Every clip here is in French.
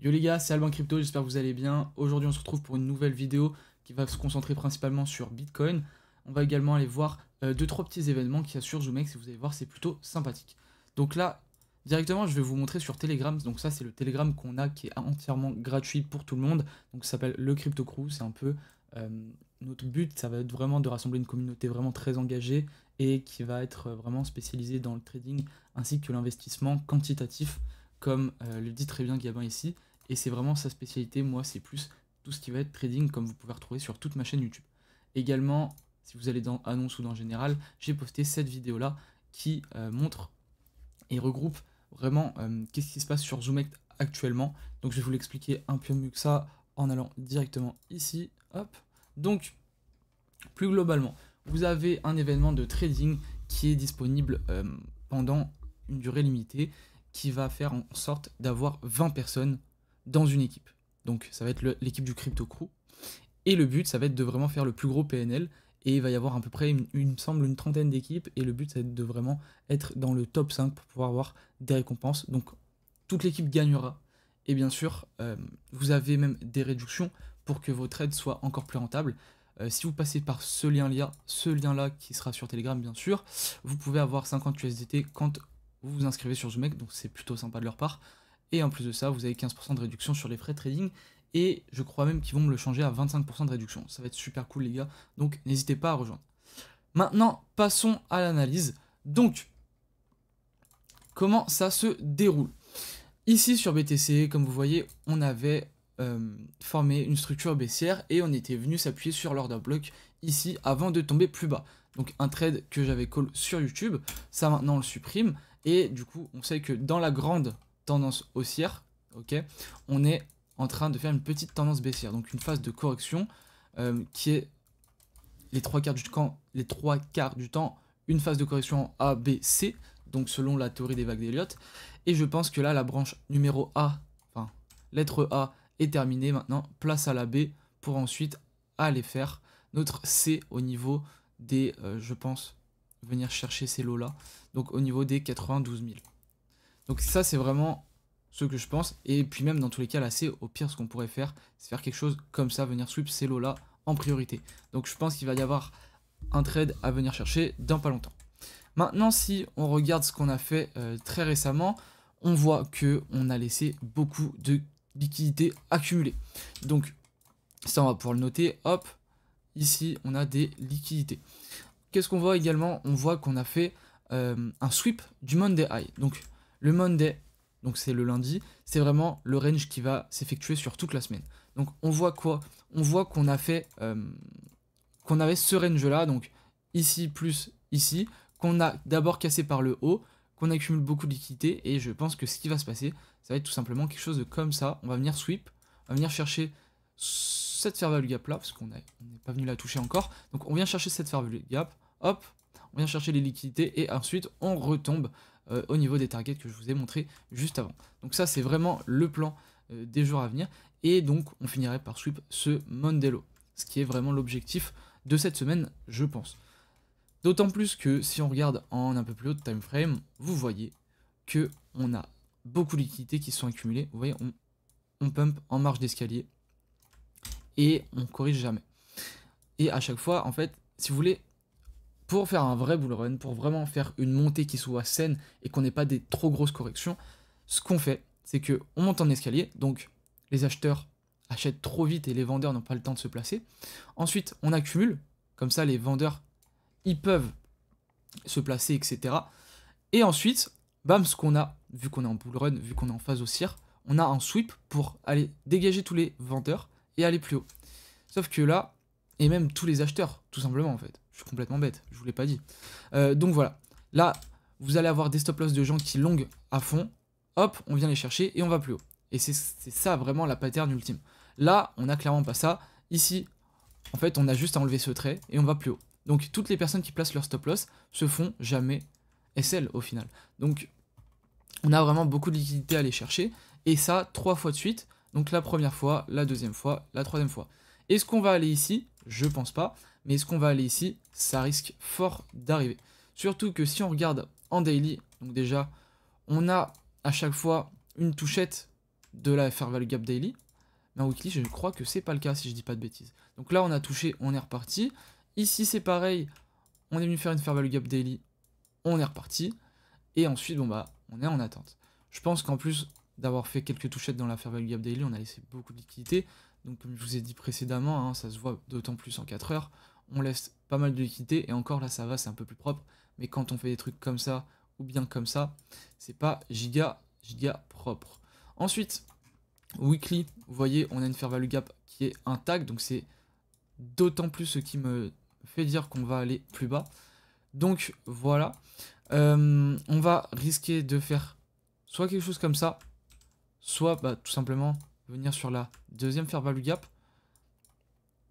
Yo les gars, c'est Alban Crypto, j'espère que vous allez bien. Aujourd'hui on se retrouve pour une nouvelle vidéo qui va se concentrer principalement sur Bitcoin. On va également aller voir 2-3 petits événements qu'il y a sur Zoomex et vous allez voir c'est plutôt sympathique. Donc là, directement je vais vous montrer sur Telegram. Donc ça c'est le Telegram qu'on a qui est entièrement gratuit pour tout le monde. Donc ça s'appelle le Crypto Crew, c'est un peu notre but, ça va être vraiment de rassembler une communauté vraiment très engagée et qui va être vraiment spécialisée dans le trading ainsi que l'investissement quantitatif comme le dit très bien Gabin ici. Et c'est vraiment sa spécialité. Moi, c'est plus tout ce qui va être trading, comme vous pouvez retrouver sur toute ma chaîne YouTube. Également, si vous allez dans annonces ou dans général, j'ai posté cette vidéo-là qui montre et regroupe vraiment qu'est-ce qui se passe sur Zoomex actuellement. Donc, je vais vous l'expliquer un peu mieux que ça en allant directement ici. Hop. Donc, plus globalement, vous avez un événement de trading qui est disponible pendant une durée limitée qui va faire en sorte d'avoir 20 personnes dans une équipe. Donc ça va être l'équipe du Crypto Crew. Et le but, ça va être de vraiment faire le plus gros PNL. Et il va y avoir à peu près, il me semble, une trentaine d'équipes. Et le but, ça va être de vraiment être dans le top 5 pour pouvoir avoir des récompenses. Donc toute l'équipe gagnera. Et bien sûr, vous avez même des réductions pour que vos trades soient encore plus rentables. Si vous passez par ce lien-là qui sera sur Telegram, bien sûr, vous pouvez avoir 50 USDT quand vous vous inscrivez sur Zoomex. Donc c'est plutôt sympa de leur part. Et en plus de ça, vous avez 15% de réduction sur les frais de trading. Et je crois même qu'ils vont me le changer à 25% de réduction. Ça va être super cool les gars. Donc n'hésitez pas à rejoindre. Maintenant, passons à l'analyse. Donc, comment ça se déroule? Ici sur BTC, comme vous voyez, on avait formé une structure baissière et on était venu s'appuyer sur l'order block ici avant de tomber plus bas. Donc un trade que j'avais call sur YouTube, ça maintenant on le supprime. Et du coup, on sait que dans la grande tendance haussière, ok, on est en train de faire une petite tendance baissière, donc une phase de correction qui est les trois quarts du temps une phase de correction en A, B, C, donc selon la théorie des vagues d'Elliott. Et je pense que là, la branche numéro A, enfin lettre A, est terminée. Maintenant, place à la B pour ensuite aller faire notre C au niveau des, je pense, venir chercher ces lots-là, donc au niveau des 92 000. Donc ça, c'est vraiment ce que je pense. Et puis même dans tous les cas, là, c'est au pire, ce qu'on pourrait faire, c'est faire quelque chose comme ça, venir sweep ces lots-là en priorité. Donc je pense qu'il va y avoir un trade à venir chercher dans pas longtemps. Maintenant, si on regarde ce qu'on a fait très récemment, on voit que on a laissé beaucoup de liquidités accumulées. Donc ça, on va pouvoir le noter. Hop, ici, on a des liquidités. Qu'est-ce qu'on voit également? On voit qu'on a fait un sweep du Monday High. Donc le Monday, donc c'est le lundi, c'est vraiment le range qui va s'effectuer sur toute la semaine. Donc on voit quoi? On voit qu'on a fait, qu'on avait ce range-là, donc ici plus ici, qu'on a d'abord cassé par le haut, qu'on accumule beaucoup de liquidités, et je pense que ce qui va se passer, ça va être tout simplement quelque chose de comme ça. On va venir sweep, on va venir chercher cette fair value gap là, parce qu'on n'est pas venu la toucher encore. Donc on vient chercher cette fair value gap, hop, on vient chercher les liquidités, et ensuite on retombe au niveau des targets que je vous ai montré juste avant. Donc ça c'est vraiment le plan des jours à venir, et donc on finirait par sweep ce Monday low, ce qui est vraiment l'objectif de cette semaine, je pense. D'autant plus que si on regarde en un peu plus haut de time frame, vous voyez que on a beaucoup de liquidités qui sont accumulées. Vous voyez, on pump en marge d'escalier et on corrige jamais. Et à chaque fois, en fait, si vous voulez, pour faire un vrai bull run, pour vraiment faire une montée qui soit saine et qu'on n'ait pas des trop grosses corrections, ce qu'on fait, c'est que on monte en escalier, donc les acheteurs achètent trop vite et les vendeurs n'ont pas le temps de se placer. Ensuite, on accumule, comme ça les vendeurs ils peuvent se placer, etc. Et ensuite, bam, ce qu'on a, vu qu'on est en bull run, vu qu'on est en phase haussière, on a un sweep pour aller dégager tous les vendeurs et aller plus haut. Sauf que là, et même tous les acheteurs, tout simplement en fait. Je suis complètement bête, je vous l'ai pas dit. Donc voilà, là, vous allez avoir des stop loss de gens qui longuent à fond, hop, on vient les chercher et on va plus haut. Et c'est ça vraiment la pattern ultime. Là, on a clairement pas ça. Ici, en fait, on a juste à enlever ce trait et on va plus haut. Donc toutes les personnes qui placent leur stop loss se font jamais SL au final. Donc on a vraiment beaucoup de liquidités à aller chercher. Et ça 3 fois de suite. Donc la première fois, la deuxième fois, la troisième fois. Est-ce qu'on va aller ici? Je pense pas. Mais est-ce qu'on va aller ici? Ça risque fort d'arriver. Surtout que si on regarde en daily, donc déjà, on a à chaque fois une touchette de la Fair Value Gap Daily. Mais en weekly, je crois que c'est pas le cas si je dis pas de bêtises. Donc là, on a touché, on est reparti. Ici, c'est pareil. On est venu faire une Fair Value Gap Daily. On est reparti. Et ensuite, bon bah, on est en attente. Je pense qu'en plus d'avoir fait quelques touchettes dans la Fair Value Gap Daily, on a laissé beaucoup de liquidités. Donc comme je vous ai dit précédemment, hein, ça se voit d'autant plus en 4 heures. On laisse pas mal de liquidités. Et encore là, ça va, c'est un peu plus propre. Mais quand on fait des trucs comme ça, ou bien comme ça, c'est pas giga propre. Ensuite, weekly, vous voyez, on a une Fair Value Gap qui est intact. Donc c'est d'autant plus ce qui me fait dire qu'on va aller plus bas. Donc voilà. On va risquer de faire soit quelque chose comme ça, soit bah, tout simplement venir sur la deuxième Fair Value Gap.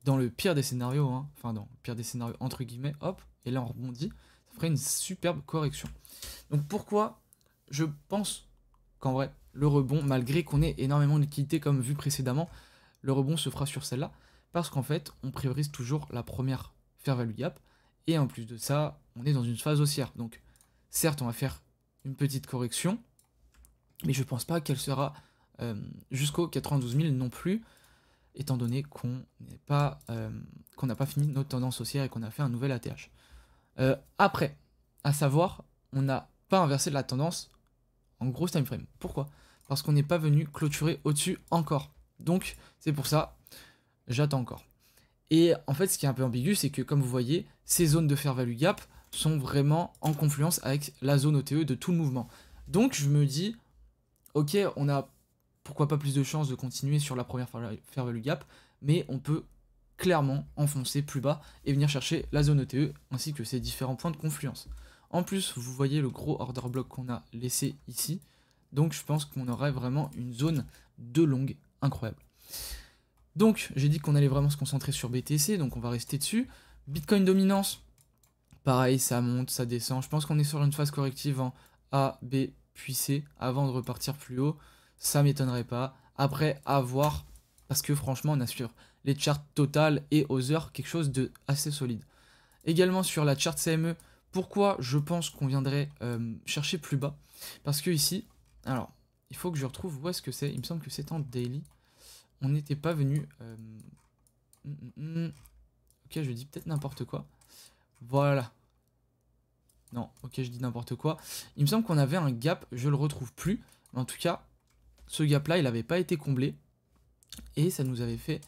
Dans le pire des scénarios, hein, enfin dans le pire des scénarios entre guillemets, hop, et là on rebondit, ça ferait une superbe correction. Donc pourquoi je pense qu'en vrai, le rebond, malgré qu'on ait énormément de liquidité comme vu précédemment, le rebond se fera sur celle-là, parce qu'en fait, on priorise toujours la première Fair Value Gap, et en plus de ça, on est dans une phase haussière. Donc certes, on va faire une petite correction, mais je pense pas qu'elle sera jusqu'aux 92 000 non plus, étant donné qu'on n'a pas fini notre tendance haussière et qu'on a fait un nouvel ATH. Après, à savoir, on n'a pas inversé de la tendance en gros time frame. Pourquoi? Parce qu'on n'est pas venu clôturer au-dessus encore. Donc, c'est pour ça, j'attends encore. Et en fait, ce qui est un peu ambigu, c'est que comme vous voyez, ces zones de Fair Value Gap sont vraiment en confluence avec la zone OTE de tout le mouvement. Donc, je me dis, ok, on a pourquoi pas plus de chances de continuer sur la première Fair Value Gap, mais on peut clairement enfoncer plus bas et venir chercher la zone ETE ainsi que ses différents points de confluence. En plus, vous voyez le gros order block qu'on a laissé ici, donc je pense qu'on aurait vraiment une zone de longue incroyable. Donc j'ai dit qu'on allait vraiment se concentrer sur BTC, donc on va rester dessus. Bitcoin dominance, pareil, ça monte, ça descend. Je pense qu'on est sur une phase corrective en A, B, puis C avant de repartir plus haut. Ça m'étonnerait pas. Après, à voir, parce que franchement, on a sur les charts Total et Other quelque chose de assez solide. Également sur la chart CME, pourquoi je pense qu'on viendrait chercher plus bas? Parce que ici, alors, il faut que je retrouve où est-ce que c'est. Il me semble que c'est en daily. On n'était pas venu... Ok, je dis peut-être n'importe quoi. Voilà. Non, ok, je dis n'importe quoi. Il me semble qu'on avait un gap, je le retrouve plus. Mais en tout cas, ce gap là il n'avait pas été comblé et ça nous avait fait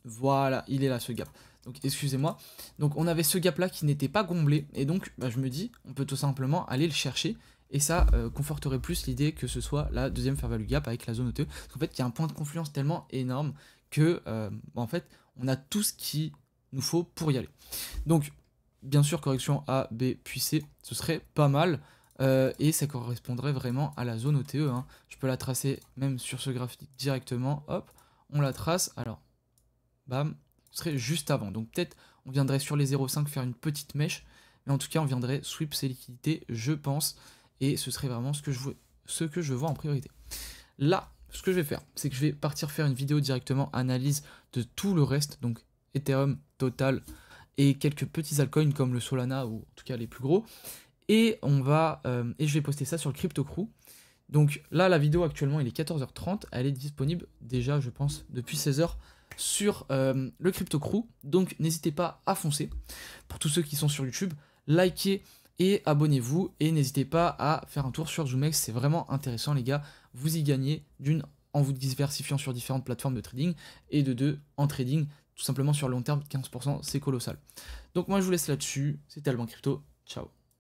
voilà, il est là ce gap, donc excusez-moi. Donc on avait ce gap là qui n'était pas comblé et donc bah, je me dis on peut tout simplement aller le chercher et ça conforterait plus l'idée que ce soit la deuxième Fair Value Gap avec la zone OTE, parce qu'en fait il y a un point de confluence tellement énorme que en fait on a tout ce qu'il nous faut pour y aller. Donc bien sûr correction A, B puis C, ce serait pas mal. Et ça correspondrait vraiment à la zone OTE, hein. Je peux la tracer même sur ce graphique directement, hop, on la trace, alors, bam, ce serait juste avant, donc peut-être on viendrait sur les 0,5 faire une petite mèche, mais en tout cas on viendrait sweep ces liquidités, je pense, et ce serait vraiment ce que je vois en priorité. Là, ce que je vais faire, c'est que je vais partir faire une vidéo directement analyse de tout le reste, donc Ethereum, Total, et quelques petits altcoins comme le Solana, ou en tout cas les plus gros. Et je vais poster ça sur le Crypto Crew. Donc là, la vidéo actuellement, il est 14h30. Elle est disponible déjà, je pense, depuis 16h sur le Crypto Crew. Donc n'hésitez pas à foncer. Pour tous ceux qui sont sur YouTube, likez et abonnez-vous. Et n'hésitez pas à faire un tour sur ZoomX. C'est vraiment intéressant, les gars. Vous y gagnez d'une en vous diversifiant sur différentes plateformes de trading. Et de deux, en trading, tout simplement sur le long terme, 15%, c'est colossal. Donc moi, je vous laisse là-dessus. C'était Alban Crypto. Ciao.